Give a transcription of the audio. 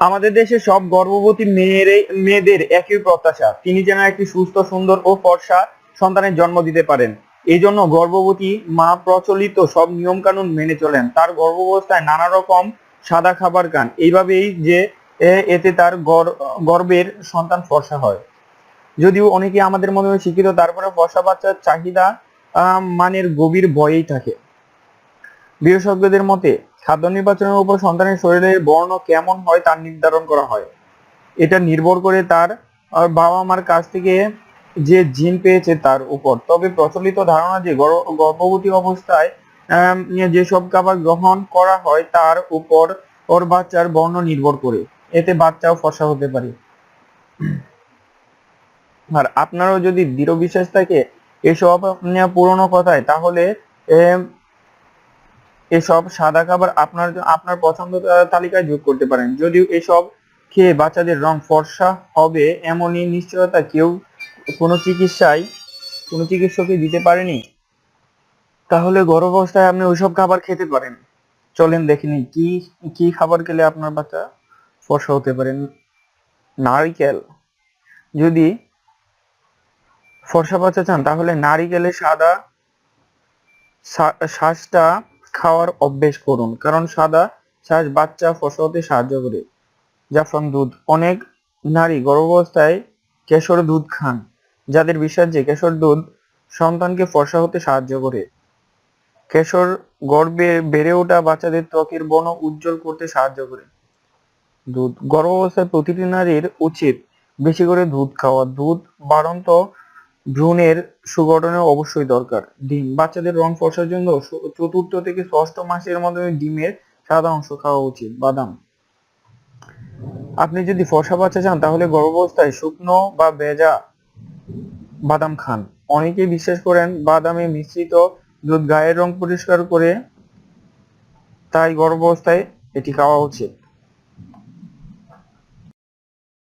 আমাদের দেশে সব গর্ভবতী মেয়েদের একই প্রত্যাশা, তিনি যেন একটি সুস্থ, সুন্দর ও ফর্সা সন্তানের জন্ম দিতে পারেন। এই জন্য গর্ভবতী মা প্রচলিত সব নিয়ম কানুন মেনে চলেন। তার গর্ভাবস্থায় নানা রকম সাদা খাবার খান, এইভাবেই যে এতে তার গর্ভের সন্তান ফর্সা হয়। যদিও অনেকে আমাদের মনে হয় শিক্ষিত, তারপরে ফর্সা বাচ্চার চাহিদা মানের গভীর ভয়েই থাকে। বিশেষজ্ঞদের মতে খাদ্য নির্বাচনের উপর সন্তানের শরীরের বর্ণ কেমন হয় তা নির্ধারণ করা হয়। এটা নির্ভর করে তার বাবা মার কাছ থেকে যে জিন পেয়েছে তার উপর। তবে প্রচলিত ধারণা যে গর্ভবতী অবস্থায় যেসব খাবার গ্রহণ করা হয় তার উপর ওর বাচ্চার বর্ণ নির্ভর করে, এতে বাচ্চাও ফর্সা হতে পারে। আর আপনারও যদি দৃঢ় বিশ্বাস থাকে এসব পুরনো কথায়, তাহলে এসব সাদা খাবার আপনার পছন্দ তালিকায় যোগ করতে পারেন। যদিও এসব খেয়ে বাচ্চাদের রং ফর্সা হবে এমনই নিশ্চয়তা কোনো চিকিৎসকই দিতে পারেনি, তাহলে গর্ভাবস্থায় আপনি ওইসব খাবার খেতে পারেন। চলেন দেখে নিই কি কি খাবার খেলে আপনার বাচ্চা ফর্সা হতে পারেন। নারিকেল। যদি ফর্সা বাচ্চা চান তাহলে নারিকেলের সাদা শ্বাসটা খাওয়ার অভ্যেস করুন, কারণ সাদা শ্বাস বাচ্চা ফর্সা হতে সাহায্য করে। জাফরান দুধ। অনেক নারী গর্ভাবস্থায় কেশর দুধ খান, যাদের বিশ্বাস যে কেশর দুধ সন্তানকে ফর্সা হতে সাহায্য করে। কেশর গর্ভে বেড়ে ওঠা বাচ্চাদের ত্বকের বর্ণ উজ্জ্বল করতে সাহায্য করে। দুধ। গর্ভাবস্থায় প্রতিটি নারীর উচিত বেশি করে দুধ খাওয়া। দুধ বাড়ন্ত ভ্রূণের সুগঠনে অবশ্যই দরকার। ডিম। বাচ্চাদের রং ফর্সার জন্য চতুর্থ থেকে ষষ্ঠ মাসের মধ্যে ডিমের সাদা অংশ খাওয়া উচিত। বাদাম। আপনি যদি ফর্সা বাচ্চা চান তাহলে গর্ভাবস্থায় শুকনো বা ভেজা বাদাম খান। অনেকেই বিশ্বাস করেন বাদামে মিশ্রিত দুধ গায়ের রং পরিষ্কার করে, তাই গর্ভাবস্থায় এটি খাওয়া উচিত।